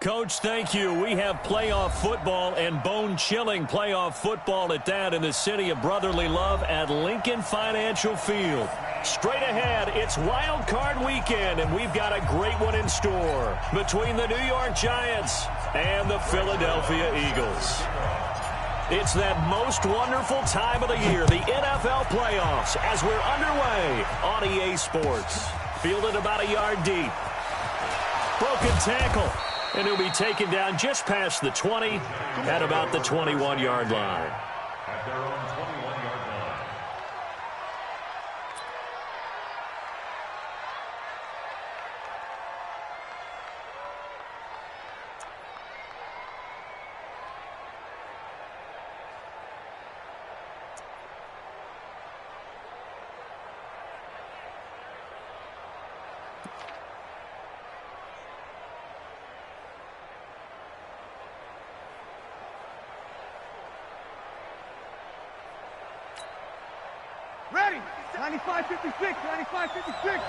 Coach, thank you. We have playoff football and bone-chilling playoff football at that in the city of brotherly love at Lincoln Financial Field. Straight ahead, it's Wild Card Weekend, and we've got a great one in store between the New York Giants and the Philadelphia Eagles. It's that most wonderful time of the year, the NFL playoffs, as we're underway on EA Sports. Fielded about a yard deep. Broken tackle. And he'll be taken down just past the 20 at about the 21-yard line. At their own 21-yard line. Ready. 95-56. 95-56.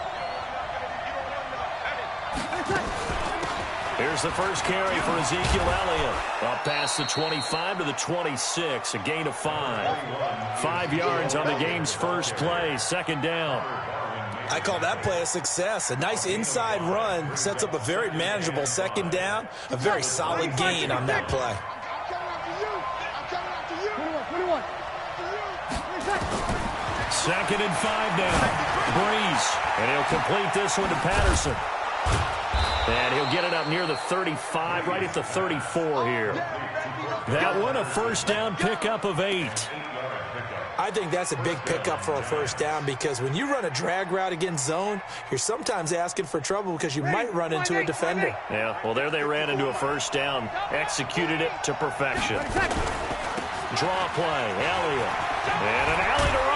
Here's the first carry for Ezekiel Elliott. Up past the 25 to the 26. A gain of 5. 5 yards on the game's first play. Second down. I call that play a success. A nice inside run sets up a very manageable second down. A very solid gain on that play. Second and 5 now. Breeze. And he'll complete this one to Patterson. And he'll get it up near the 35, right at the 34 here. That one, a first down pickup of 8. I think that's a big pickup for a first down because when you run a drag route against zone, you're sometimes asking for trouble because you might run into a defender. Yeah, well, there they ran into a first down. Executed it to perfection. Draw play. Elliott. And an alley to run.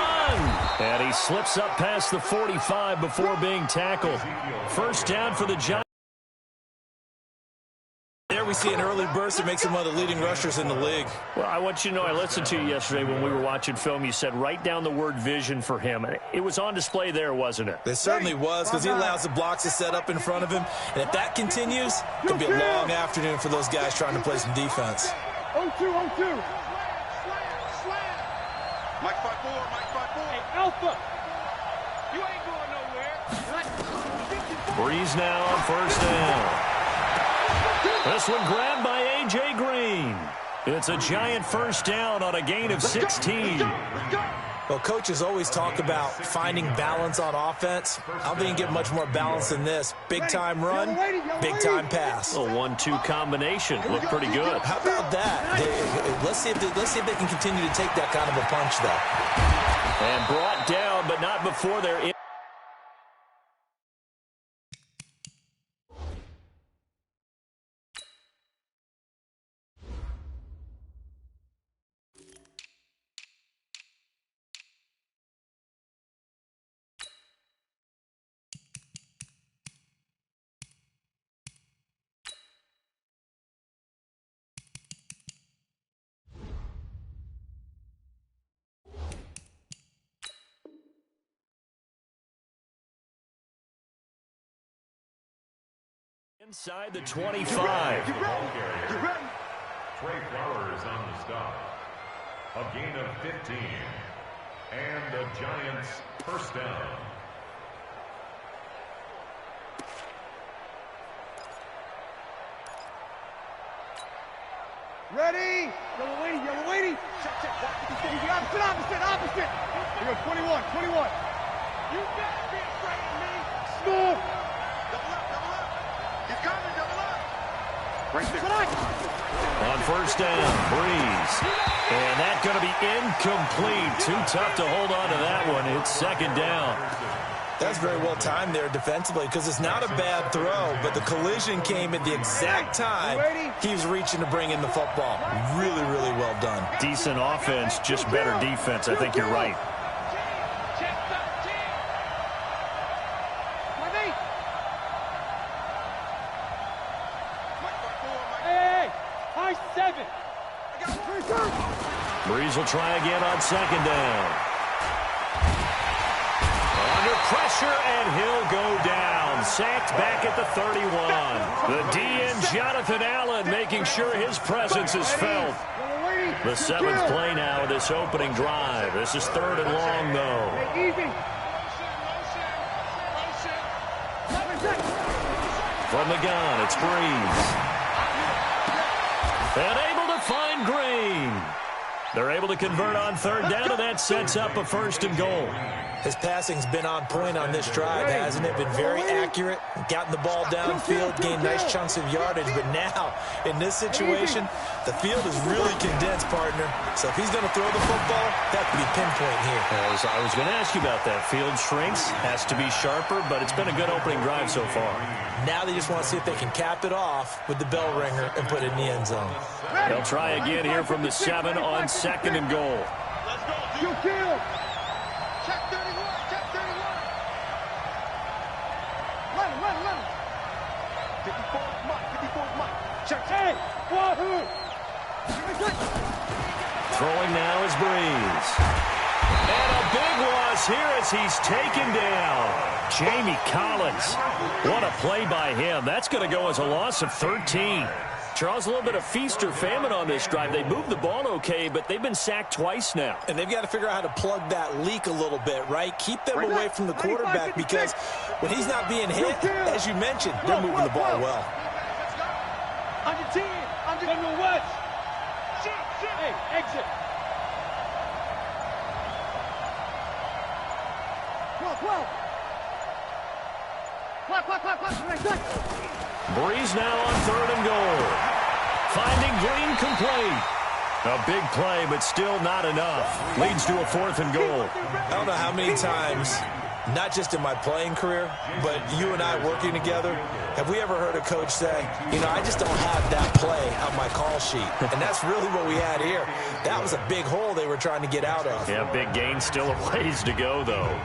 And he slips up past the 45 before being tackled. First down for the Giants. There we see an early burst that makes him one of the leading rushers in the league. Well, I want you to know, I listened to you yesterday when we were watching film. You said write down the word vision for him. It was on display there, wasn't it? It certainly was because he allows the blocks to set up in front of him. And if that continues, it'll be a long afternoon for those guys trying to play some defense. 0-2, 0-2. Mike 5-4, Mike 5-4. Hey, Alpha. You ain't going nowhere. Breeze now on first down. This one grabbed by A.J. Green. It's a Giant first down on a gain of 16. Well, coaches always talk about finding balance on offense. I don't think you can get much more balance than this. Big-time run, big-time pass. A 1-2 combination. Looked pretty good. How about that? Let's see if they can continue to take that kind of a punch, though. And brought down, but not before they're in. Inside the 25. Trey Flowers on the stop. A gain of 15. And the Giants first down. Ready? Yellow lady. Check. Opposite. We go 21. You better be afraid of me. Smooth. Double up. He's coming, double up. Right there. On first down, Breeze. And that's going to be incomplete. Too tough to hold on to that one. It's second down. That's very well timed there defensively because it's not a bad throw, but the collision came at the exact time he was reaching to bring in the football. Really, really well done. Decent offense, just better defense. I think you're right. Breeze will try again on second down. Under pressure, and he'll go down. and sacked back at the 31. The DN, Jonathan Allen, making sure his presence is felt. The 7th play now of this opening drive. This is 3rd and long, though. From the gun, it's Breeze. And able to find Green. They're able to convert on 3rd down, and that sets up a 1st and goal. His passing's been on point on this drive, hasn't it? Been very accurate, gotten the ball downfield, gained nice chunks of yardage. But now, in this situation, the field is really condensed, partner. So if he's going to throw the football, that could be pinpoint here. As I was going to ask you about that. Field shrinks, has to be sharper, but it's been a good opening drive so far. Now they just want to see if they can cap it off with the bell ringer and put it in the end zone. They'll try again here from the 7 on 2nd and goal. You kill. Check 31, check 31. Let him. 54 is Mike, 54 is Mike. Check. Hey, wahoo. Throwing now is Breeze. And a big loss here as he's taken down. Jamie Collins. What a play by him. That's going to go as a loss of 13. Charles, a little bit of feast or famine on this drive. They moved the ball okay, but they've been sacked twice now. And they've got to figure out how to plug that leak a little bit, right? Keep them away from the quarterback because when he's not being hit, as you mentioned, they're moving the ball well. Under 10, under what? Hey, exit. Breeze now on 3rd and goal. Finding Green complete. A big play, but still not enough. Leads to a 4th and goal. I don't know how many times, not just in my playing career, but you and I working together, have we ever heard a coach say, I just don't have that play on my call sheet. And that's really what we had here. That was a big hole they were trying to get out of. Yeah, big gain, still a ways to go, though.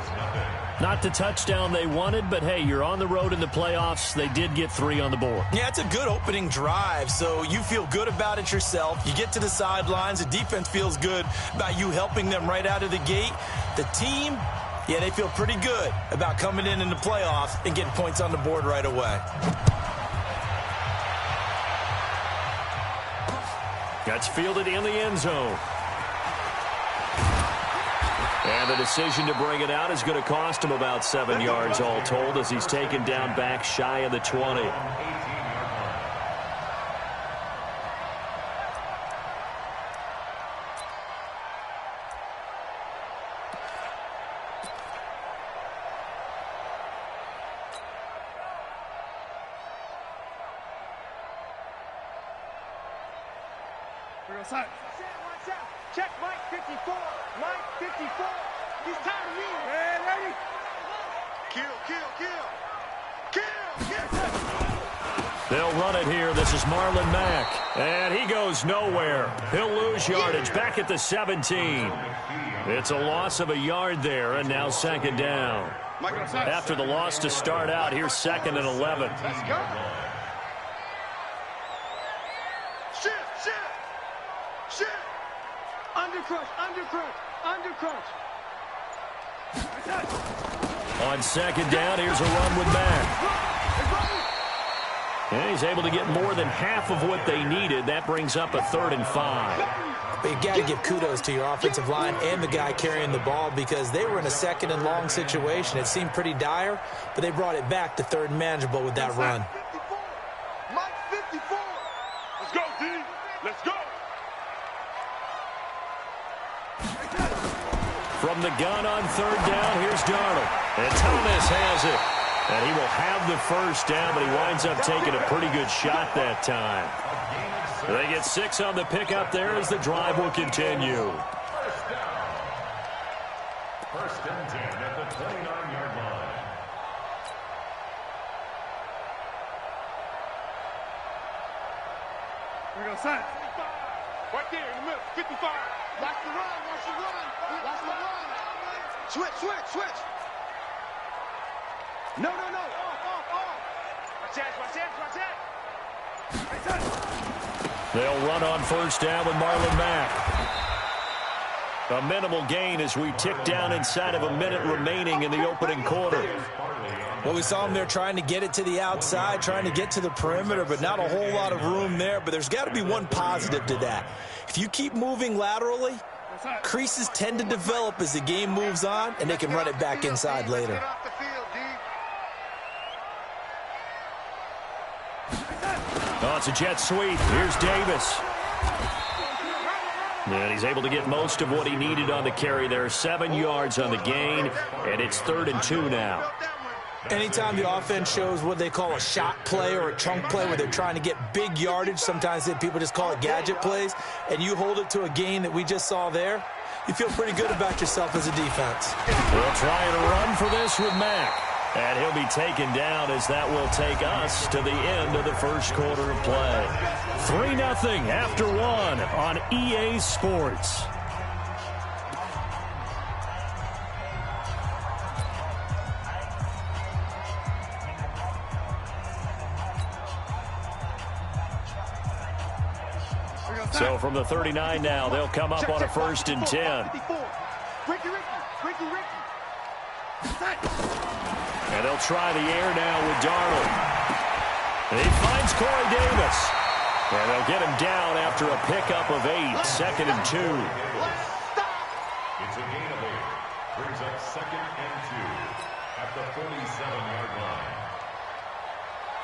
Not the touchdown they wanted, but hey, you're on the road in the playoffs. They did get 3 on the board. Yeah, it's a good opening drive, so you feel good about it yourself. You get to the sidelines. The defense feels good about you helping them right out of the gate. The team, yeah, they feel pretty good about coming in the playoffs and getting points on the board right away. That's fielded in the end zone. And the decision to bring it out is going to cost him about 7 yards all told as he's taken down back shy of the 20. Check Mike 54. Mike 54. He's tired of me. Hey, ready? Kill. They'll run it here. This is Marlon Mack. And he goes nowhere. He'll lose yardage back at the 17. It's a loss of a yard there, and now 2nd down. After the loss to start out, here's 2nd and 11. Let's go. Shit. Undercrunch. On 2nd down, here's a run with Mack. And he's able to get more than half of what they needed. That brings up a 3rd and 5. But you've got to give kudos to your offensive line and the guy carrying the ball because they were in a 2nd and long situation. It seemed pretty dire, but they brought it back to 3rd and manageable with that run. Mike 54. Let's go, D. Let's go. From the gun on 3rd down, here's Darnold. And Thomas has it. And he will have the 1st down, but he winds up taking a pretty good shot that time. They get 6 on the pickup there as the drive will continue. First and 10 at the 29-yard line. We're going to sign. Right there in the middle, 55. Watch the run. Switch. No. Off. Watch that. They'll run on 1st down with Marlon Mack. A minimal gain as we tick down inside of a minute remaining in the opening quarter. Well, we saw him there trying to get it to the outside, trying to get to the perimeter, but not a whole lot of room there. But there's got to be one positive to that. If you keep moving laterally, creases tend to develop as the game moves on, and they can run it back inside later. Oh, it's a jet sweep. Here's Davis. And he's able to get most of what he needed on the carry there. 7 yards on the gain, and it's 3rd and 2 now. Anytime the offense shows what they call a shot play or a chunk play where they're trying to get big yardage, sometimes people just call it gadget plays, and you hold it to a gain that we just saw there, you feel pretty good about yourself as a defense. We'll try and run for this with Mack. And he'll be taken down as that will take us to the end of the first quarter of play. 3-0 after 1 on EA Sports. So from the 39 now, they'll come up on a 1st and 10. And they'll try the air now with Darnold. And he finds Corey Davis. And they'll get him down after a pickup of 8. 2nd and 2. It's a gain of 8. Brings up 2nd and 2 at the 47-yard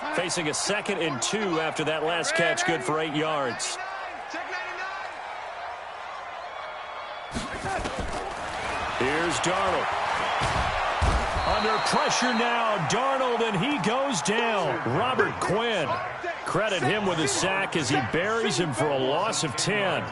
line. Facing a 2nd and 2 after that last catch, good for 8 yards. Here's Darnold. Under pressure now, Darnold, and he goes down. Robert Quinn. Credit him with a sack as he buries him for a loss of 10.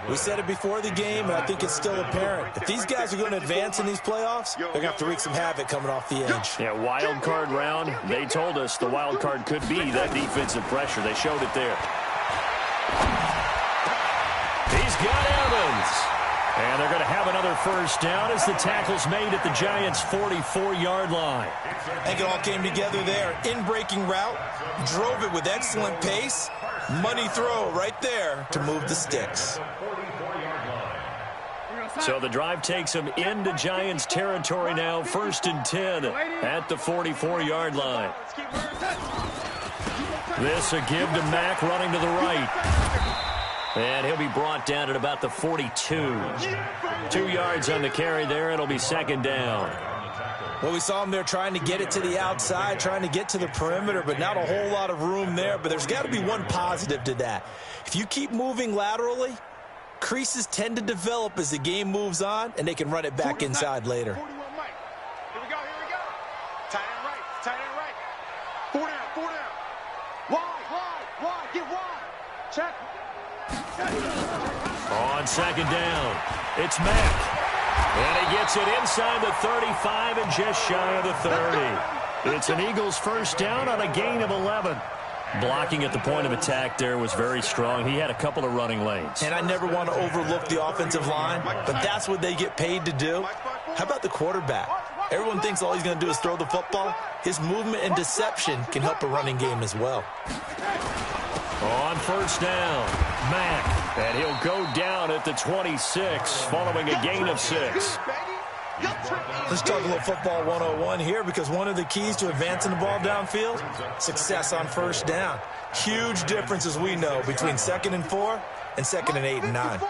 We said it before the game, and I think it's still apparent. If these guys are going to advance in these playoffs, they're going to have to wreak some havoc coming off the edge. Yeah, wild card round. They told us the wild card could be that defensive pressure. They showed it there. He's got Evans. And they're going to have another 1st down as the tackle's made at the Giants' 44-yard line. I think it all came together there. In-breaking route, drove it with excellent pace. Money throw right there to move the sticks. So the drive takes them into Giants territory now. 1st and 10 at the 44-yard line. This a give to Mack running to the right. And he'll be brought down at about the 42. 2 yards on the carry there. It'll be 2nd down. Well, we saw him there trying to get it to the outside, trying to get to the perimeter, but not a whole lot of room there. But there's got to be one positive to that. If you keep moving laterally, creases tend to develop as the game moves on, and they can run it back inside later. 41 Mike. Here we go, here we go. Tight end right, tight end right. 4 down, 4 down. Wide, get wide. Check. On 2nd down, it's Mack. And he gets it inside the 35 and just shy of the 30. It's an Eagles 1st down on a gain of 11. Blocking at the point of attack there was very strong. He had a couple of running lanes. And I never want to overlook the offensive line, but that's what they get paid to do. How about the quarterback? Everyone thinks all he's going to do is throw the football. His movement and deception can help a running game as well. On 1st down, Mack. And he'll go down at the 26 following a gain of 6. Let's talk a little football 101 here, because one of the keys to advancing the ball downfield, success on 1st down. Huge difference, as we know, between 2nd and 4 and 2nd and 8 and 9.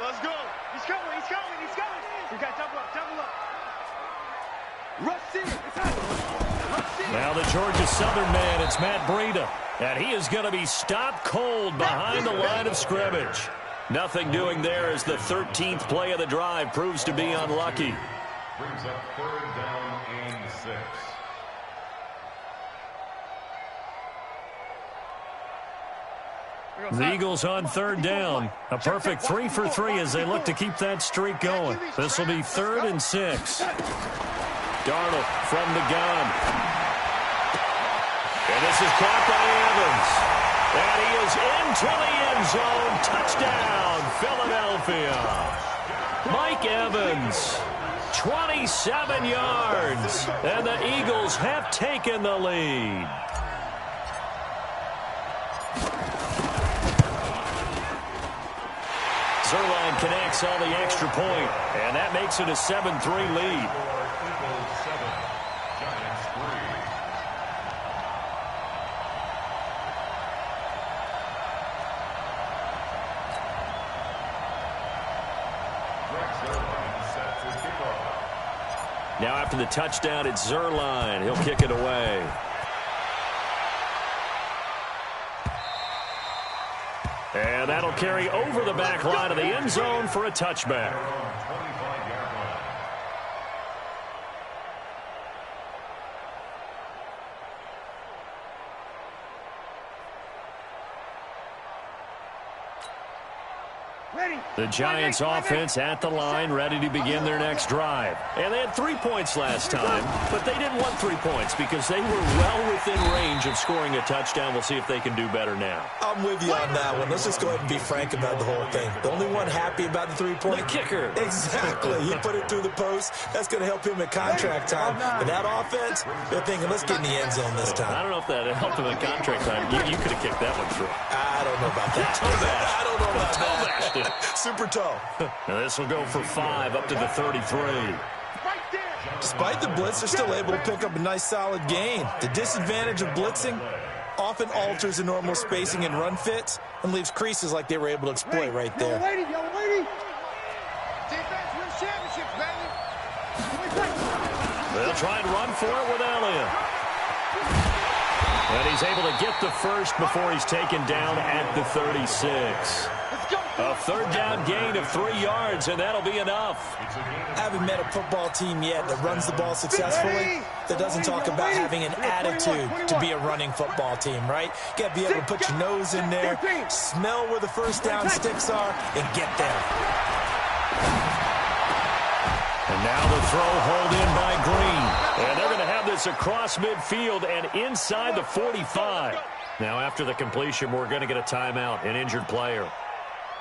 Let's go. He's coming. We got double up. Rush in. Now the Georgia Southern man, it's Matt Breida. And he is going to be stopped cold behind the line of scrimmage. Nothing doing there as the 13th play of the drive proves to be unlucky. Brings up 3rd down and 6. The Eagles on 3rd down. A perfect 3 for 3 as they look to keep that streak going. This will be 3rd and 6. Darnold from the gun. And this is caught by Evans. And he is into the end zone. Touchdown, Philadelphia. Mike Evans, 27 yards. And the Eagles have taken the lead. Zerline connects on the extra point, and that makes it a 7-3 lead. Eagles 7, Giants 3. Now after the touchdown, it's Zerline. He'll kick it away. And that'll carry over the back line of the end zone for a touchback. The Giants offense at the line, ready to begin their next drive. And they had 3 points last time, but they didn't want 3 points because they were well within range of scoring a touchdown. We'll see if they can do better now. I'm with you on that one. Let's just go ahead and be frank about the whole thing. The only one happy about the 3-point? The kicker. Exactly. He put it through the post. That's going to help him at contract time. But that offense, they're thinking, let's get in the end zone this time. I don't know if that helped him at contract time. You could have kicked that one through. I don't know about that. I don't know about that. Super toe. Now this will go for 5 up to the 33. Despite the blitz, they're still able to pick up a nice solid gain. The disadvantage of blitzing often alters the normal spacing and run fits and leaves creases like they were able to exploit right there. They'll try and run for it with Elliott. And he's able to get the first before he's taken down at the 36. A third down gain of 3 yards, and that'll be enough. I haven't met a football team yet that runs the ball successfully that doesn't talk about having an attitude to be a running football team, right? You got to be able to put your nose in there, smell where the first down sticks are, and get there. And now the throw hauled in by Green. And they're going to have this across midfield and inside the 45. Now after the completion, we're going to get a timeout, an injured player.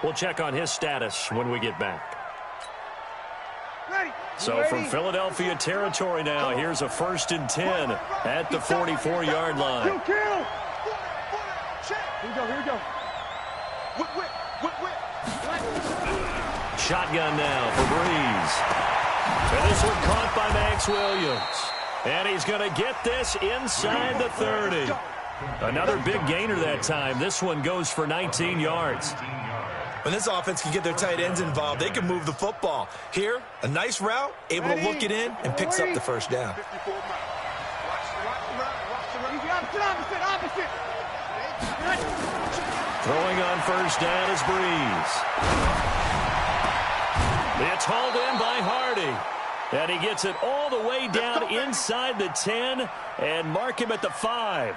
We'll check on his status when we get back. So from Philadelphia territory now, here's a 1st and 10 at the 44-yard line. Here we go. Shotgun now for Breeze. And this one caught by Max Williams. And he's going to get this inside the 30. Another big gainer that time. This one goes for 19 yards. When this offense can get their tight ends involved, they can move the football. Here, a nice route, able to look it in, and picks up the first down. Throwing on first down is Breeze. It's hauled in by Hardy. And he gets it all the way down inside the 10 and mark him at the 5.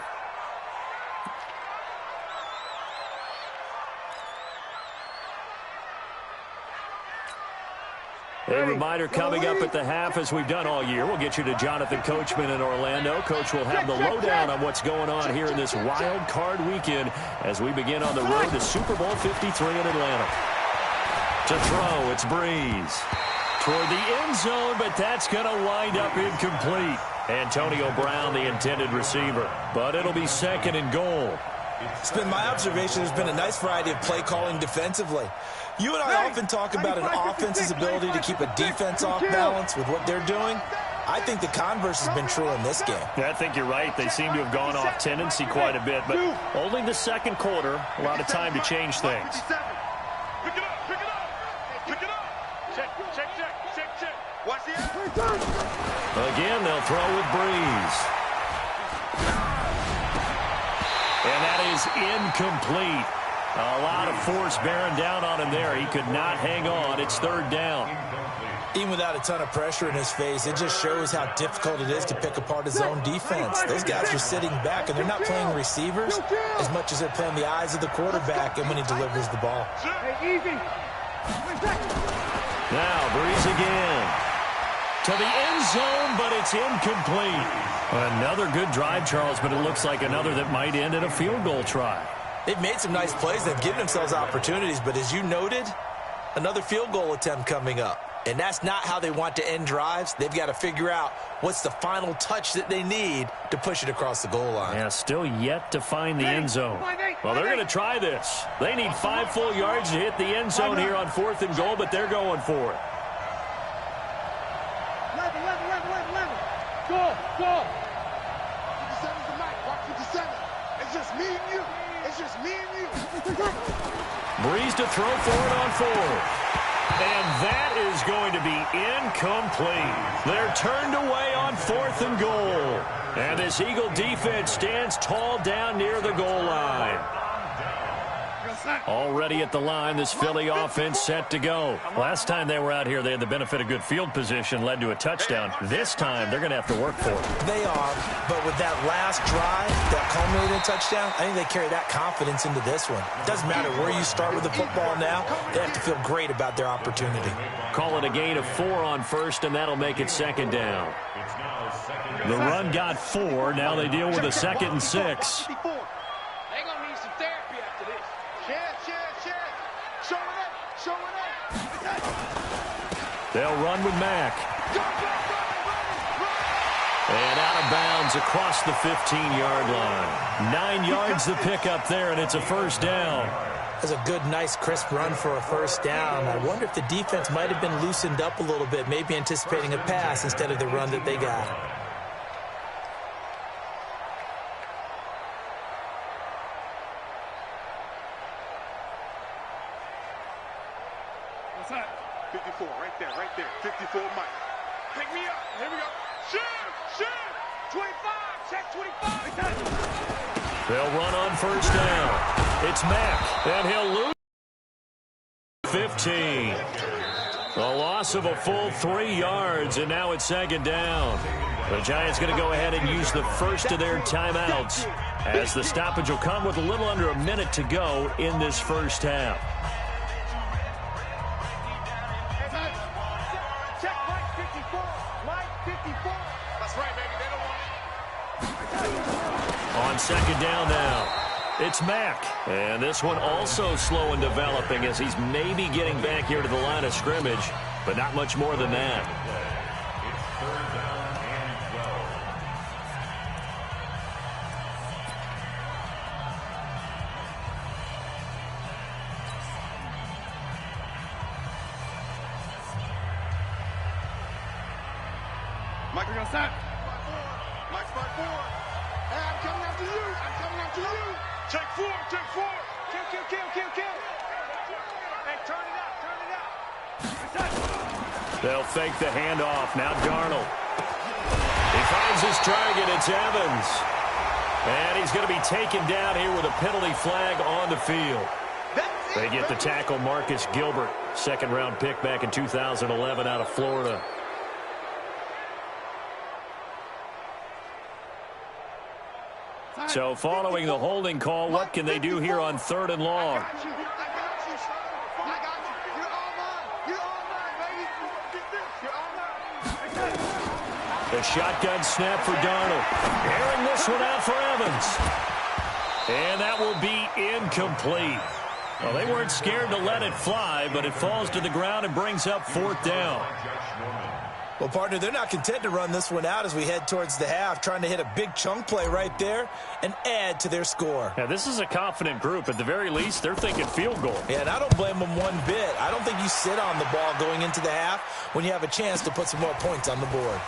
A reminder coming up at the half, as we've done all year. We'll get you to Jonathan Coachman in Orlando. Coach will have the lowdown on what's going on here in this wild card weekend as we begin on the road to Super Bowl 53 in Atlanta. To throw, it's Breeze. Toward the end zone, but that's going to wind up incomplete. Antonio Brown, the intended receiver. But it'll be 2nd and goal. It's been my observation there's been a nice variety of play calling defensively. You and I often talk about an offense's ability to keep a defense off balance with what they're doing. I think the converse has been true in this game. Yeah, I think you're right. They seem to have gone off tendency quite a bit, but only the second quarter, a lot of time to change things. Pick it up. Check. Watch the end. Again, they'll throw with Breeze. And that is incomplete. A lot of force bearing down on him there. He could not hang on. It's 3rd down. Even without a ton of pressure in his face, it just shows how difficult it is to pick apart his own defense. Those guys are sitting back, and they're not playing receivers as much as they're playing the eyes of the quarterback and when he delivers the ball. Now, Breeze again. To the end zone, but it's incomplete. Another good drive, Charles, but it looks like another that might end in a field goal try. They've made some nice plays. They've given themselves opportunities, but as you noted, another field goal attempt coming up. And that's not how they want to end drives. They've got to figure out what's the final touch that they need to push it across the goal line. Yeah, still yet to find the end zone. Well, they're going to try this. They need 5 full yards to hit the end zone here on 4th and goal, but they're going for it. 11. Go. 57's the mic. Watch 57. It's just me and you. Breeze to throw for it on 4. And that is going to be incomplete. They're turned away on 4th and goal. And this Eagle defense stands tall down near the goal line. Already at the line, this Philly offense set to go. Last time they were out here, they had the benefit of good field position, led to a touchdown. This time, they're going to have to work for it. They are, but with that last drive, that culminating touchdown, I think they carry that confidence into this one. It doesn't matter where you start with the football now, they have to feel great about their opportunity. Call it a gain of 4 on first, and that'll make it 2nd down. The run got 4. Now they deal with a 2nd and 6. They'll run with Mack. And out of bounds across the 15-yard line. 9 yards to pick up there, and it's a 1st down. That's a good, nice, crisp run for a 1st down. I wonder if the defense might have been loosened up a little bit, maybe anticipating a pass instead of the run that they got. What's that? 54, right there, 54, Mike. Pick me up, here we go. Shoot, 25, check 25. They'll run on 1st down. It's Mack, and he'll lose 15. A loss of a full 3 yards, and now it's 2nd down. The Giants going to go ahead and use the first of their timeouts, as the stoppage will come with a little under a minute to go in this 1st half. On 2nd down now, it's Mack. And this one also slow in developing as he's maybe getting back here to the line of scrimmage, but not much more than that. It's 3rd down and 12. Mike, we're going to stop. Mike's by 4. Hey, I'm coming after you. Check 4. Kill. Hey, turn it up. They'll fake the handoff. Now Darnold. He finds his target. It's Evans. And he's going to be taken down here with a penalty flag on the field. They get the tackle, Marcus Gilbert. 2nd-round pick back in 2011 out of Florida. So following the holding call, what can they do here on 3rd and long? The shotgun snap for Darnold. Airing this one out for Evans. And that will be incomplete. Well, they weren't scared to let it fly, but it falls to the ground and brings up 4th down. Well, partner, they're not content to run this one out as we head towards the half, trying to hit a big chunk play right there and add to their score. Yeah, this is a confident group. At the very least, they're thinking field goal. Yeah, and I don't blame them one bit. I don't think you sit on the ball going into the half when you have a chance to put some more points on the board.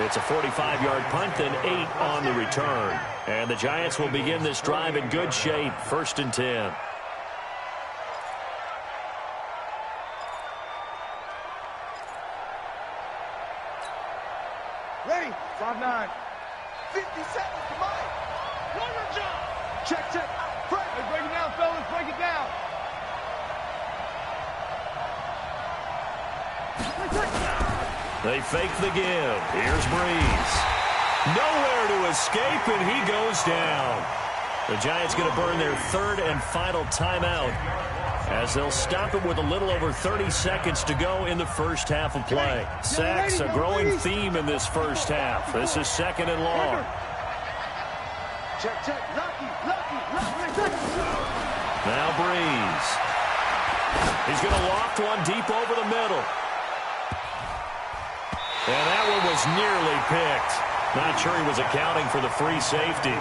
It's a 45-yard punt and 8 on the return. And the Giants will begin this drive in good shape, 1st and 10. Ready? 5-9. 50 seconds, come on. One more jump. Check. Break. Hey, break it down, fellas. Break it down. They fake the give. Here's Breeze. Nowhere to escape, and he goes down. The Giants going to burn their 3rd and final timeout as they'll stop it with a little over 30 seconds to go in the 1st half of play. Sacks, a growing theme in this 1st half. This is 2nd and long. Check. Lucky. Now Breeze. He's going to loft one deep over the middle. And that one was nearly picked. Not sure he was accounting for the free safety.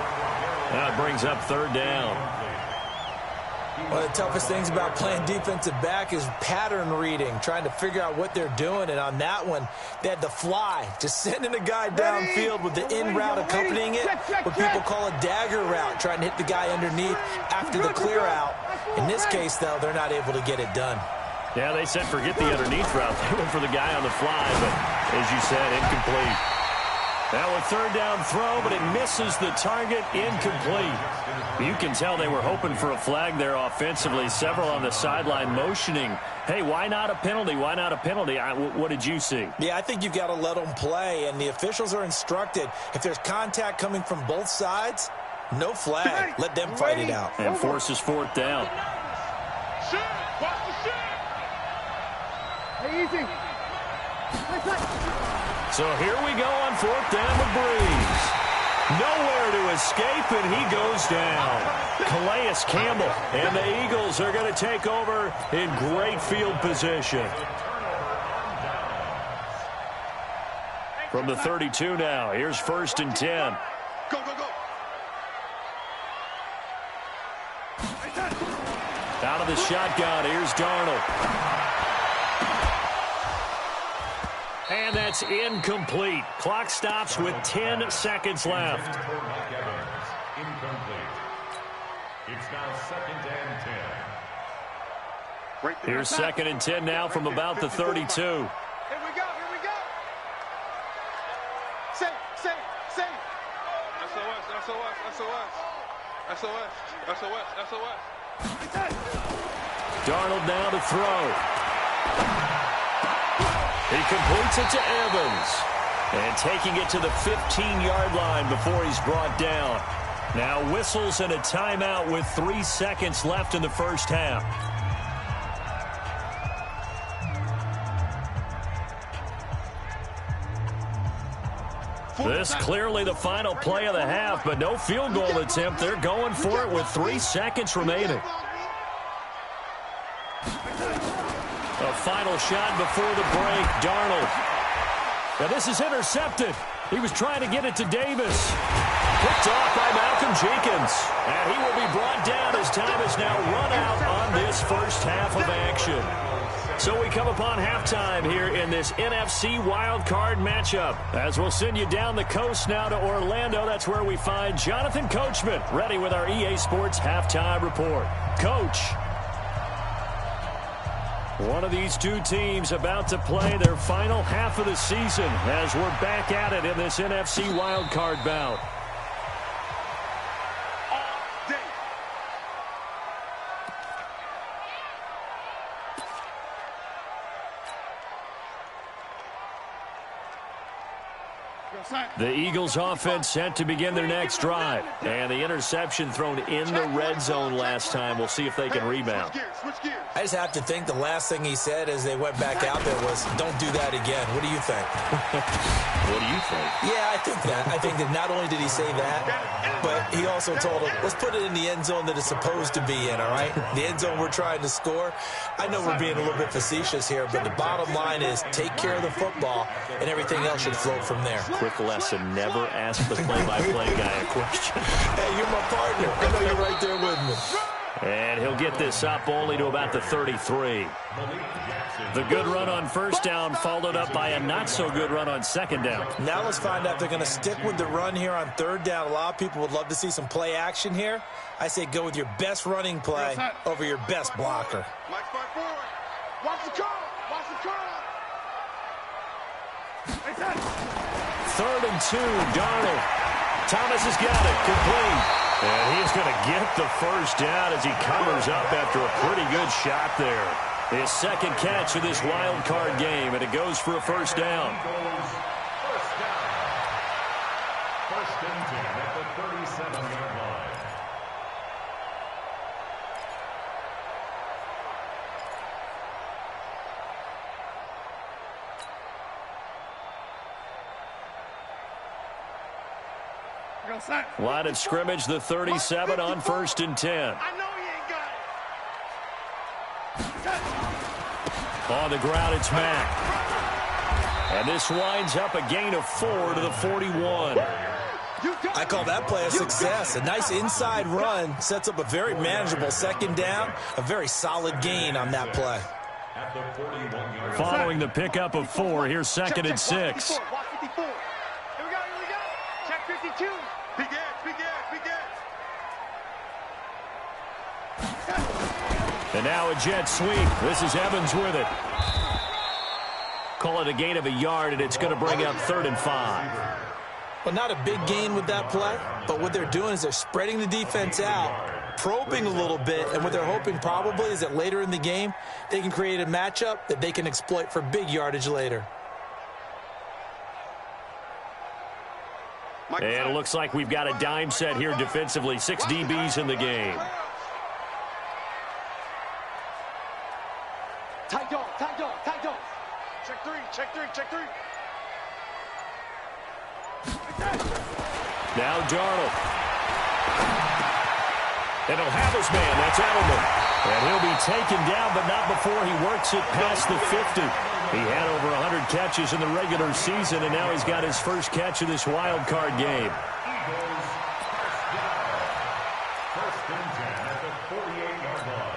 Now it brings up 3rd down. One of the toughest things about playing defensive back is pattern reading, trying to figure out what they're doing. And on that one, they had the fly, just sending a guy downfield with the in route accompanying it, what people call a dagger route, trying to hit the guy underneath after the clear out. In this case, though, they're not able to get it done. Yeah, they said forget the underneath route. They went for the guy on the fly, but as you said, incomplete. Now a third down throw, but it misses the target, incomplete. You can tell they were hoping for a flag there offensively. Several on the sideline motioning, hey, why not a penalty? Why not a penalty? What did you see? Yeah, I think you've got to let them play, and the officials are instructed, if there's contact coming from both sides, no flag. Let them fight it out. And forces fourth down. Shoot! Watch the shoot! Hey, easy. So here we go on fourth down with Breeze. Nowhere to escape, and he goes down. Calais Campbell, and the Eagles are going to take over in great field position. From the 32 now, here's 1st and 10. Go, go, go. Out of the shotgun, here's Darnold. And that's incomplete. Clock stops with 10 seconds left. Incomplete. It's now 2nd and 10. Here's 2nd and 10 now from about the 32. Here we go, here we go. Say. SOS. Darnold now to throw. He completes it to Evans. And taking it to the 15-yard line before he's brought down. Now whistles and a timeout with 3 seconds left in the first half. This clearly the final play of the half, but no field goal attempt. They're going for it with 3 seconds remaining. A final shot before the break, Darnold. Now this is intercepted. He was trying to get it to Davis. Picked off by Malcolm Jenkins. And he will be brought down as time has now run out on this first half of action. So we come upon halftime here in this NFC wildcard matchup. As we'll send you down the coast now to Orlando, that's where we find Jonathan Coachman, ready with our EA Sports halftime report. Coach. One of these two teams about to play their final half of the season as we're back at it in this NFC wildcard bout. The Eagles offense set to begin their next drive. And the interception thrown in the red zone last time. We'll see if they can rebound. I just have to think the last thing he said as they went back out there was, don't do that again. What do you think? What do you think? Yeah, I think that. I think that not only did he say that, but he also told him, let's put it in the end zone that it's supposed to be in, all right? The end zone we're trying to score. I know we're being a little bit facetious here, but the bottom line is take care of the football, and everything else should flow from there. Quick lesson, never ask the play-by-play guy a question. Hey, you're my partner. I know you're right there with me. And he'll get this up only to about the 33. The good run on first down followed up by a not-so-good run on second down. Now let's find out if they're going to stick with the run here on third down. A lot of people would love to see some play action here. I say go with your best running play over your best blocker. Mike, fight forward. Watch the curl. Watch the curl. 3rd and 2, Darnold. Thomas has got it, complete. And he's going to get the first down as he covers up after a pretty good shot there. His second catch of this wild card game, and it goes for a first down. First and 10 at the 37-yard line. Line of scrimmage, the 37 on 1st and 10. I know he ain't got it. On the ground, it's Mack. And this winds up a gain of 4 to the 41. I I call that play a success. A nice inside run sets up a very manageable second down, a very solid gain on that play. Following the pickup of 4, here's second and 6. Watch 54. Here we go. Check 52. Begin. And now a jet sweep. This is Evans with it. Call it a gain of a yard, and it's going to bring up 3rd and 5. Well, not a big gain with that play, but what they're doing is they're spreading the defense out, probing a little bit, and what they're hoping probably is that later in the game, they can create a matchup that they can exploit for big yardage later. And it looks like we've got a dime set here defensively. 6 DBs in the game. Tight dog. Check three. Now Darnold. And he'll have his man. That's Edelman. And he'll be taken down, but not before he works it past the 50. He had over 100 catches in the regular season, and now he's got his first catch of this wild card game. First and 10 at the 48-yard line.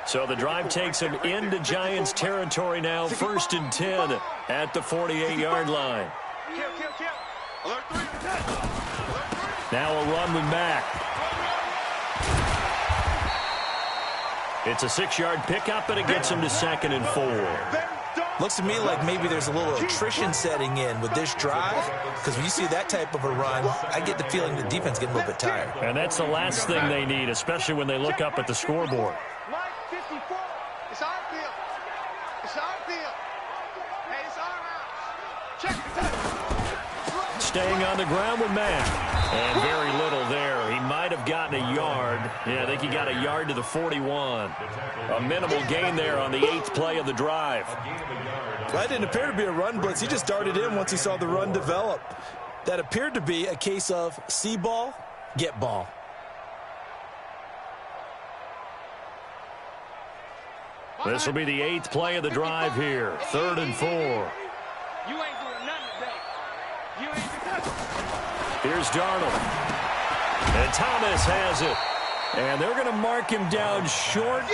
So the drive takes him into Giants territory now. 1st and 10 at the 48-yard line. Now a run with Mack. It's a 6-yard pickup, and it gets him to 2nd and 4. Looks to me like maybe there's a little attrition setting in with this drive, because when you see that type of a run, I get the feeling the defense getting a little bit tired. And that's the last thing they need, especially when they look up at the scoreboard. Mike 54. It's our field. Hey, it's our house. Check it. Staying on the ground with Mack. And very little there. He might have gotten a yard. Yeah, I think he got a yard to the 41. A minimal gain there on the 8th play of the drive. That didn't appear to be a run blitz. He just darted in once he saw the run develop. That appeared to be a case of see ball, get ball. This will be the 8th play of the drive here. 3rd and 4. You ain't doing nothing today. Here's Darnold. And Thomas has it. And they're going to mark him down short,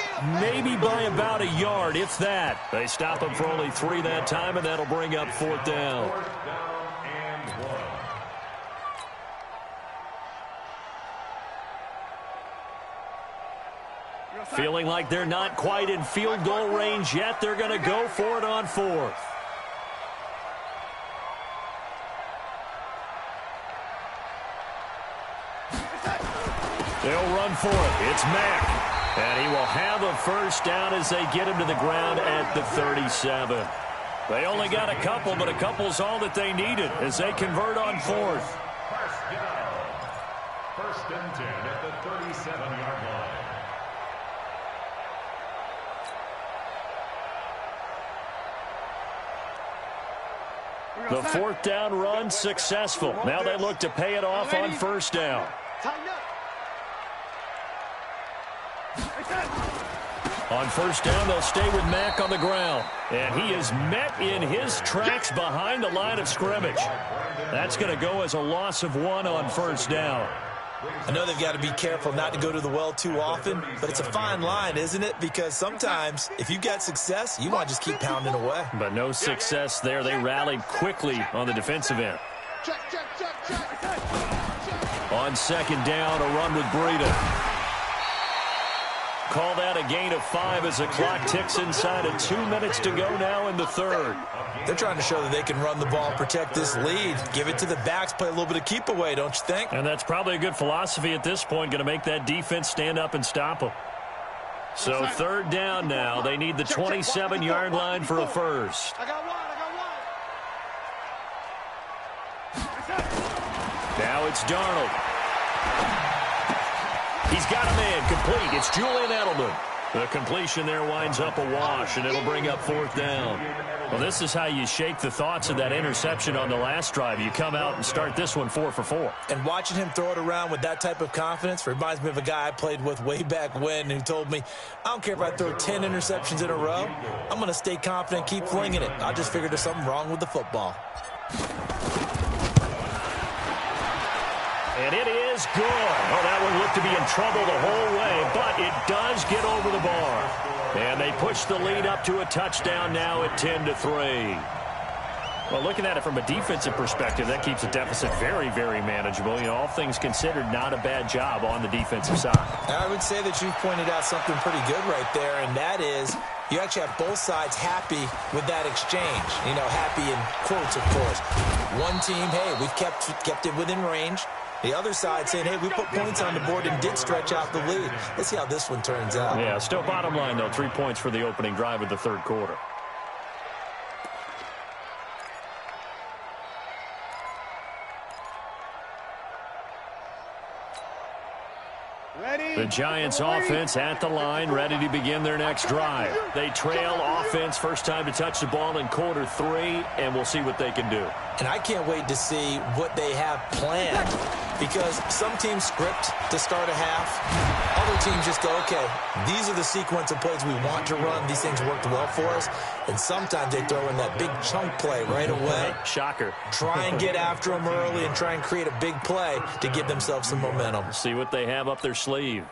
maybe by about a yard, if that. They stop him for only 3 that time, and that'll bring up 4th down. 4th down and 1. Feeling like they're not quite in field goal range yet. They're going to go for it on 4th. They'll run for it. It's Mack. And he will have a first down as they get him to the ground at the 37. They only got a couple, but a couple's all that they needed as they convert on 4th. First down. 1st and 10 at the 37-yard line. The 4th down run successful. Now they look to pay it off on 1st down. On 1st down, they'll stay with Mack on the ground. And he is met in his tracks behind the line of scrimmage. That's going to go as a loss of 1 on 1st down. I know they've got to be careful not to go to the well too often, but it's a fine line, isn't it? Because sometimes, if you've got success, you want to just keep pounding away. But no success there. They rallied quickly on the defensive end. On 2nd down, a run with Breida. Call that a gain of 5 as the clock ticks inside of 2 minutes to go now in the 3rd. They're trying to show that they can run the ball, protect this lead, give it to the backs, play a little bit of keep away, don't you think? And that's probably a good philosophy at this point, going to make that defense stand up and stop them. So 3rd down now. They need the 27-yard line for a first. Now it's Darnold. He's got a man complete. It's Julian Edelman. The completion there winds up a wash, and it'll bring up 4th down. Well, this is how you shake the thoughts of that interception on the last drive. You come out and start this one 4 for 4. And watching him throw it around with that type of confidence reminds me of a guy I played with way back when who told me, I don't care if I throw 10 interceptions in a row. I'm going to stay confident, keep flinging it. I just figured there's something wrong with the football. And it is good. Oh, that one looked to be in trouble the whole way, but it does get over the bar. And they push the lead up to a touchdown now at 10-3. Well, looking at it from a defensive perspective, that keeps the deficit very, very manageable. You know, all things considered, not a bad job on the defensive side. I would say that you've pointed out something pretty good right there, and that is you actually have both sides happy with that exchange. You know, happy in quotes, of course. One team, hey, we've kept it within range. The other side saying, hey, we put points on the board and did stretch out the lead. Let's see how this one turns out. Yeah, still bottom line, though, 3 points for the opening drive of the third quarter. The Giants offense at the line, ready to begin their next drive. They trail offense, first time to touch the ball in quarter 3, and we'll see what they can do. And I can't wait to see what they have planned, because some teams script to start a half. Other teams just go, okay, these are the sequence of plays we want to run. These things worked well for us. And sometimes they throw in that big chunk play right away. Shocker. Try and get after them early and try and create a big play to give themselves some momentum. See what they have up their sleeve.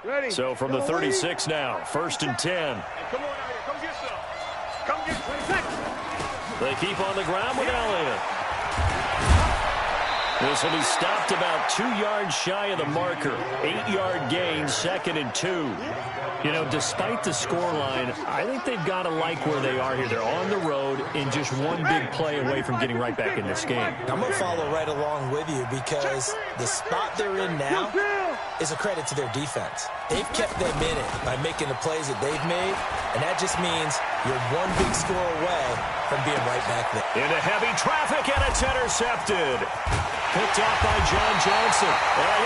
Ready. So from the 36 now, 1st and 10. Hey, come on out here. Come get some. Come get 20 seconds. They keep on the ground with Elliott. This will be stopped about 2 yards shy of the marker. 8-yard gain, 2nd and 2. You know, despite the scoreline, I think they've got to like where they are here. They're on the road and just one big play away from getting right back in this game. I'm going to follow right along with you because the spot they're in now is a credit to their defense. They've kept them in it by making the plays that they've made, and that just means you're one big score away from being right back there. Into heavy traffic, and it's intercepted. Picked off by John Johnson.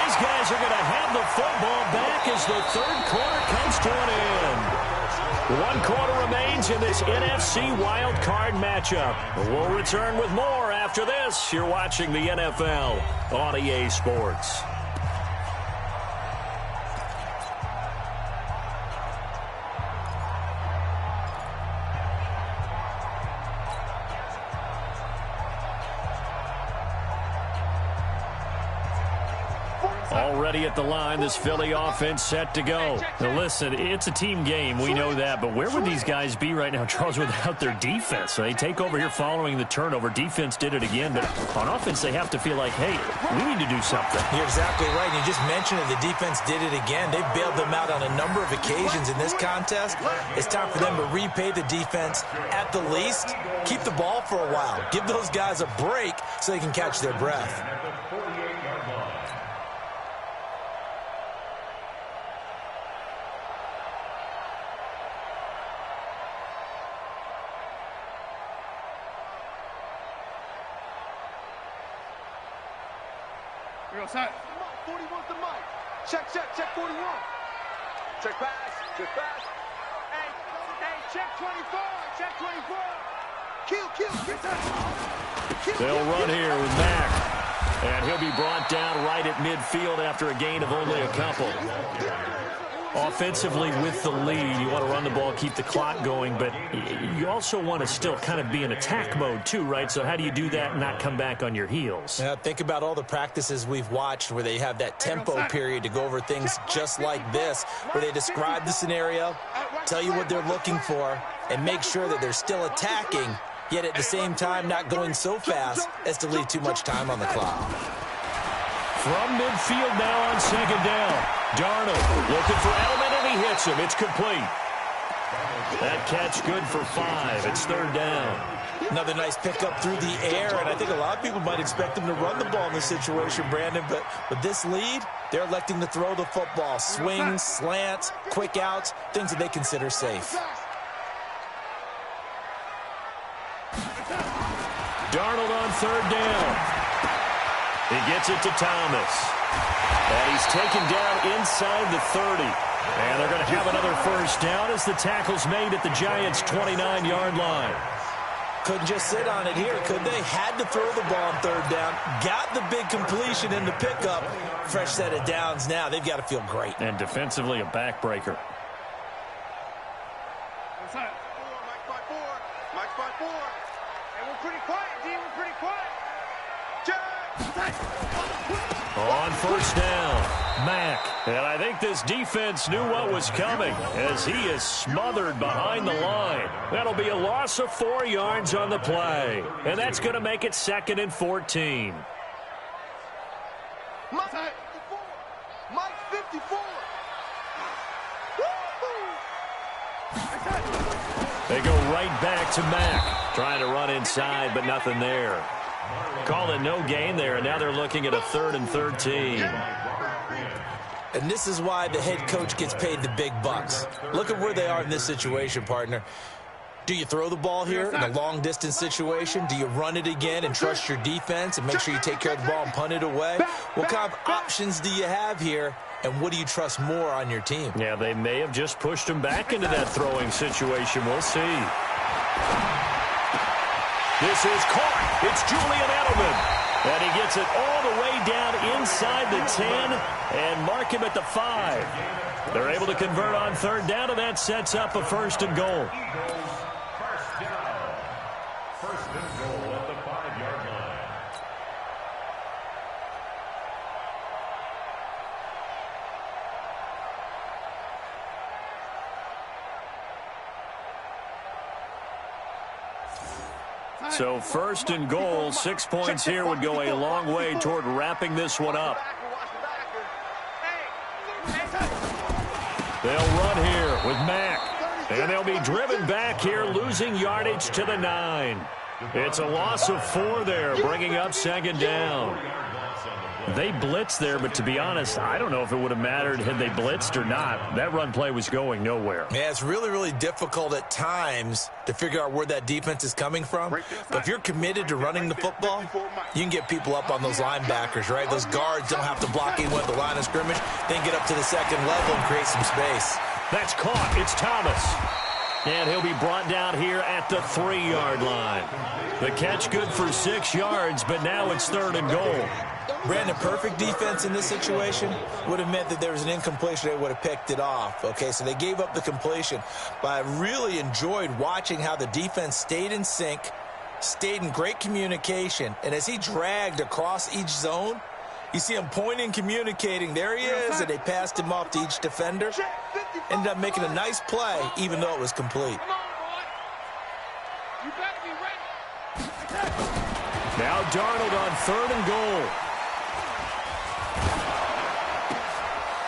These guys are going to have the football back as the third quarter comes to an end. 1 quarter remains in this NFC wild card matchup. We'll return with more after this. You're watching the NFL on EA Sports. Already at the line, this Philly offense set to go. Now listen, it's a team game, we know that, but where would these guys be right now, Charles, without their defense? So they take over here following the turnover. Defense did it again, but on offense they have to feel like, hey, we need to do something. You're exactly right. You just mentioned it, the defense did it again. They bailed them out on a number of occasions in this contest. It's time for them to repay the defense at the least. Keep the ball for a while. Give those guys a break so they can catch their breath. Here goes, set. 41's the mic. Check 41. Check pass. Hey, check 24. Check 24. Kill. Get that. They'll run here with Mack. And he'll be brought down right at midfield after a gain of only a couple. Offensively with the lead, you want to run the ball, keep the clock going, but you also want to still kind of be in attack mode too, right? So how do you do that and not come back on your heels? Yeah, think about all the practices we've watched where they have that tempo period to go over things just like this, where they describe the scenario, tell you what they're looking for, and make sure that they're still attacking, yet at the same time not going so fast as to leave too much time on the clock. From midfield now on 2nd down. Darnold looking for Edelman, and he hits him. It's complete. That catch good for 5. It's 3rd down. Another nice pickup through the air, and I think a lot of people might expect them to run the ball in this situation, Brandon, but with this lead, they're electing to throw the football. Swings, slants, quick outs, things that they consider safe. Darnold on 3rd down. He gets it to Thomas. And he's taken down inside the 30. And they're going to have another first down as the tackle's made at the Giants' 29-yard line. Couldn't just sit on it here, could they? Had to throw the ball on third down. Got the big completion in the pickup. Fresh set of downs now. They've got to feel great. And defensively, a backbreaker. What's that? Mike's by four. And we're pretty quiet, D. We're pretty quiet. On first down, Mack. And I think this defense knew what was coming as he is smothered behind the line. That'll be a loss of 4 yards on the play. And that's going to make it 2nd and 14. Mike's 54. Mike's 54. They go right back to Mack. Trying to run inside, but nothing there. Call it no gain there, and now they're looking at a 3rd and 13. And this is why the head coach gets paid the big bucks. Look at where they are in this situation, partner. Do you throw the ball here in a long-distance situation? Do you run it again and trust your defense and make sure you take care of the ball and punt it away? What kind of options do you have here, and what do you trust more on your team? Yeah, they may have just pushed him back into that throwing situation. We'll see. This is caught. It's Julian Edelman. And he gets it all the way down inside the 10 and mark him at the 5. They're able to convert on third down, and that sets up a 1st and goal. First and goal at the 5-yard line. So 1st and goal, 6 points here would go a long way toward wrapping this one up. They'll run here with Mack. And they'll be driven back here, losing yardage to the 9. It's a loss of 4 there, bringing up 2nd down. They blitzed there, but to be honest, I don't know if it would have mattered had they blitzed or not. That run play was going nowhere. Yeah, it's really, really difficult at times to figure out where that defense is coming from. But if you're committed to running the football, you can get people up on those linebackers, right? Those guards don't have to block anyone at the line of scrimmage. They can get up to the 2nd level and create some space. That's caught. It's Thomas. And he'll be brought down here at the 3-yard line. The catch good for 6 yards, but now it's 3rd and goal. Brandon, perfect defense in this situation would have meant that there was an incompletion. They would have picked it off. Okay, so they gave up the completion. But I really enjoyed watching how the defense stayed in sync, stayed in great communication. And as he dragged across each zone, you see him pointing, communicating. There he is, and they passed him off to each defender. Ended up making a nice play, even though it was complete. Now Darnold on 3rd and goal.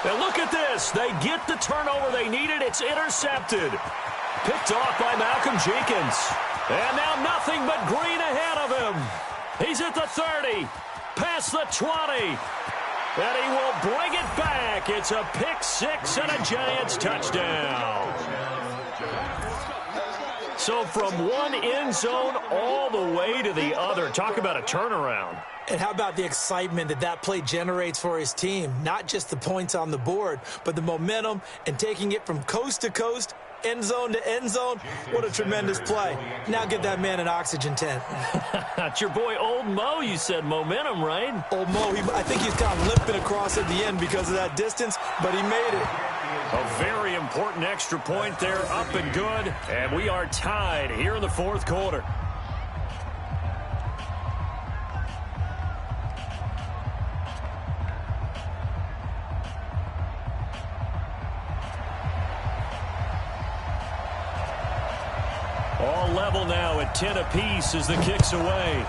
Now look at this. They get the turnover they needed. It's intercepted. Picked off by Malcolm Jenkins. And now nothing but green ahead of him. He's at the 30. Past the 20. And he will bring it back. It's a pick 6 and a Giants touchdown. So from one end zone all the way to the other. Talk about a turnaround. And how about the excitement that that play generates for his team? Not just the points on the board, but the momentum and taking it from coast to coast, end zone to end zone. What a tremendous play. Now get that man an oxygen tent. It's your boy Old Mo. You said momentum, right? Old Mo, I think he's kind of limping across at the end because of that distance, but he made it. A very important extra point there, up and good. And we are tied here in the 4th quarter. All level now at 10 apiece as the kick's away.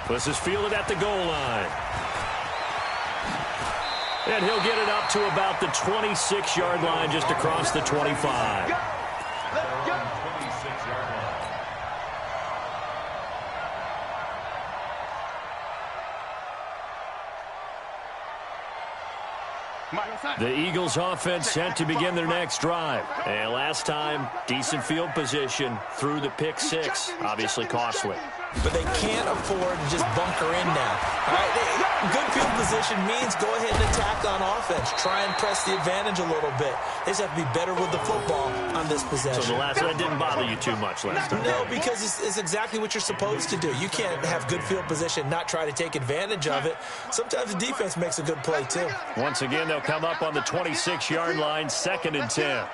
This is fielded at the goal line. And he'll get it up to about the 26-yard line, just across the 25. Let's go. The Eagles offense set to begin their next drive. And last time, decent field position through the pick 6, obviously costly. but they can't afford to just bunker in now. All right, good field position means go ahead and attack on offense. Try and press the advantage a little bit. They just have to be better with the football on this possession. So the last one didn't bother you too much last time? No, because it's exactly what you're supposed to do. You can't have good field position, not try to take advantage of it. Sometimes the defense makes a good play, too. Once again, they'll come up on the 26-yard line, 2nd and 10.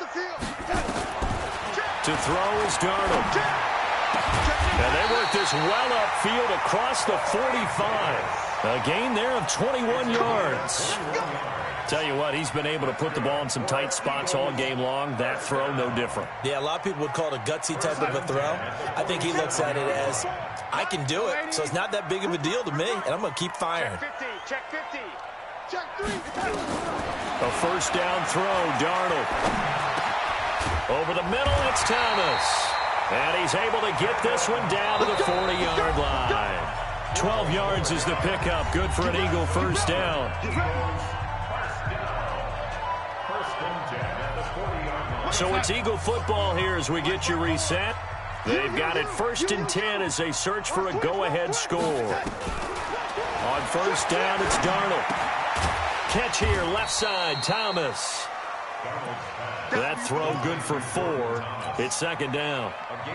To throw is Darnold. And they work this well upfield across the 45. A gain there of 21 yards. Tell you what, he's been able to put the ball in some tight spots all game long. That throw, no different. Yeah, a lot of people would call it a gutsy type of a throw. I think he looks at it as, I can do it, so it's not that big of a deal to me, and I'm going to keep firing. Check 50. Check 3. A first down throw, Darnold. Over the middle, it's Thomas. And he's able to get this one down to the 40-yard line. 12 yards is the pickup. Good for an Eagle first down. So it's Eagle football here as we get you reset. They've got it 1st and 10 as they search for a go-ahead score. On first down, it's Darnold. Catch here, left side, Thomas. That throw good for 4. It's 2nd down.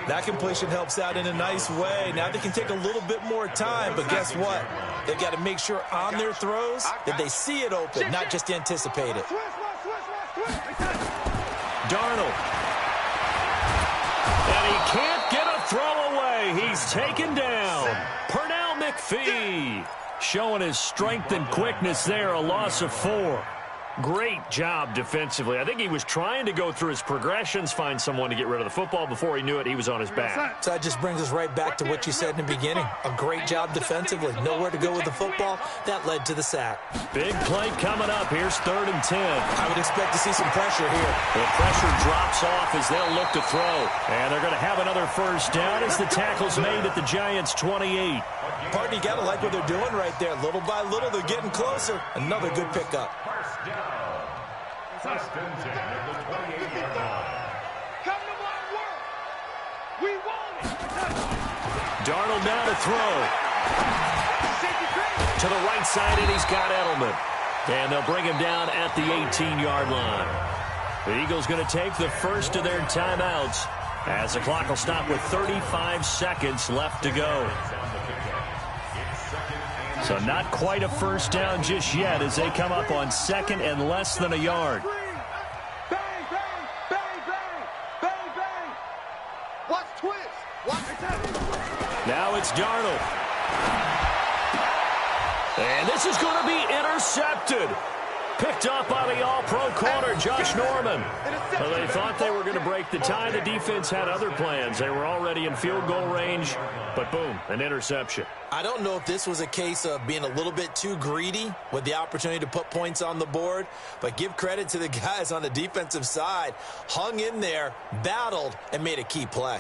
That completion helps out in a nice way. Now they can take a little bit more time, but guess what? They've got to make sure on their throws that they see it open, not just anticipate it. Darnold. And he can't get a throw away. He's taken down. Pernell McPhee showing his strength and quickness there, a loss of 4. Great job defensively. I think he was trying to go through his progressions, find someone to get rid of the football. Before he knew it, he was on his back. So that just brings us right back to what you said in the beginning. A great job defensively. Nowhere to go with the football. That led to the sack. Big play coming up. Here's 3rd and 10. I would expect to see some pressure here. The pressure drops off as they'll look to throw. And they're going to have another first down as the tackle's made at the Giants' 28. Partner, you got to like what they're doing right there. Little by little, they're getting closer. Another good pickup. First and 10 at the 28-yard line. Come to my work. We want it. Darnold now to throw. To the right side, and he's got Edelman. And they'll bring him down at the 18-yard line. The Eagles going to take the first of their timeouts as the clock will stop with 35 seconds left to go. So not quite a first down just yet as they come up on 2nd and less than a yard. Bang, bang, bang, bang, bang, bang. Watch twist. Watch it. Now it's Darnold. And this is going to be intercepted. Picked up by the all-pro corner, Josh Norman. Well, they thought they were going to break the tie. The defense had other plans. They were already in field goal range, but boom, an interception. I don't know if this was a case of being a little bit too greedy with the opportunity to put points on the board, but give credit to the guys on the defensive side. Hung in there, battled, and made a key play.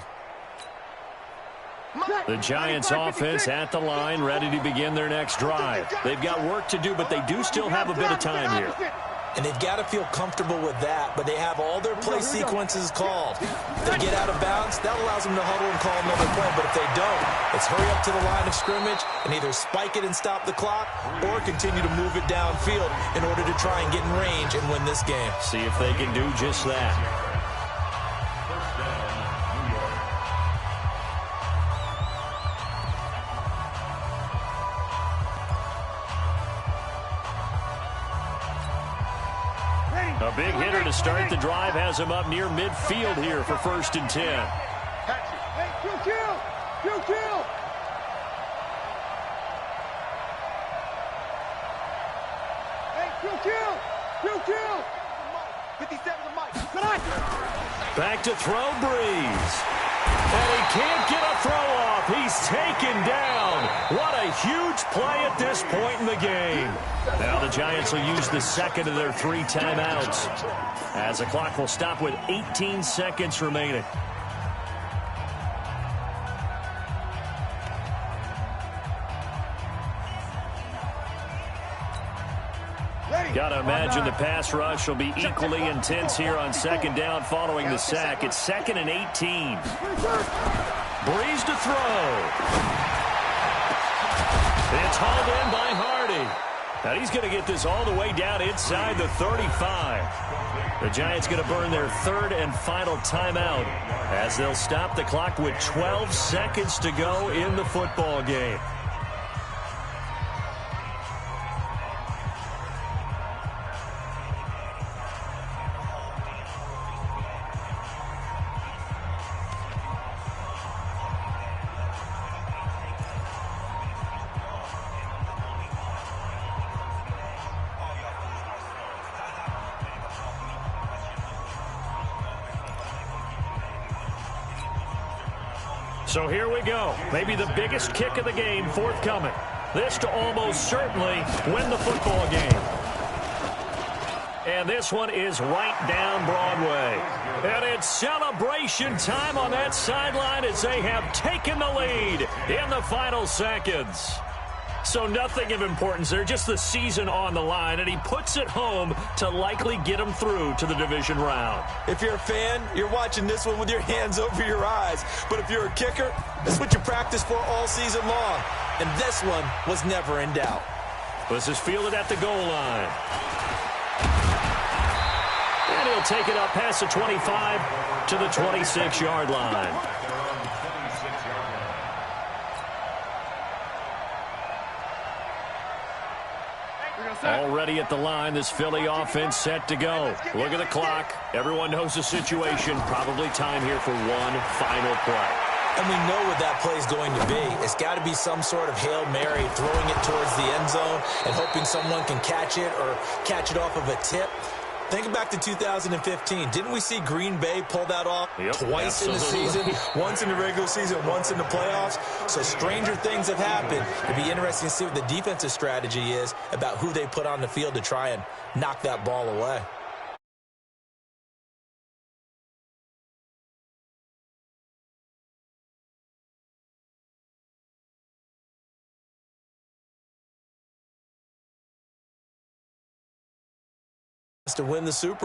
The Giants offense at the line, ready to begin their next drive. They've got work to do, but they do still have a bit of time here. And they've got to feel comfortable with that, but they have all their play sequences called. If they get out of bounds, that allows them to huddle and call another play, but if they don't, it's hurry up to the line of scrimmage and either spike it and stop the clock or continue to move it downfield in order to try and get in range and win this game. See if they can do just that. A big hitter to start the drive has him up near midfield here for 1st and 10. Hey, kill. Hey, kill. 57 to Mike. Back to throw, Breeze. And he can't get a throw off. He's taken down. What a huge play at this point in the game. Now the Giants will use the second of their 3 timeouts as the clock will stop with 18 seconds remaining. Got to imagine the pass rush will be equally intense here on 2nd down following the sack. It's 2nd and 18. Breeze to throw. It's hauled in by Hardy. And he's going to get this all the way down inside the 35. The Giants going to burn their third and final timeout as they'll stop the clock with 12 seconds to go in the football game. So here we go. Maybe the biggest kick of the game forthcoming. This to almost certainly win the football game. And this one is right down Broadway. And it's celebration time on that sideline as they have taken the lead in the final seconds. So nothing of importance there, just the season on the line, and he puts it home to likely get him through to the division round. If you're a fan, you're watching this one with your hands over your eyes. But if you're a kicker, that's what you practice for all season long. And this one was never in doubt. This is fielded at the goal line. And he'll take it up past the 25 to the 26-yard line. Already at the line, this Philly offense set to go. Look at the clock. Everyone knows the situation. Probably time here for one final play. And we know what that play is going to be. It's got to be some sort of Hail Mary, throwing it towards the end zone and hoping someone can catch it or catch it off of a tip. Think back to 2015. Didn't we see Green Bay pull that off twice in the season? Once in the regular season, once in the playoffs. So stranger things have happened. It'd be interesting to see what the defensive strategy is about who they put on the field to try and knock that ball away. To win the Super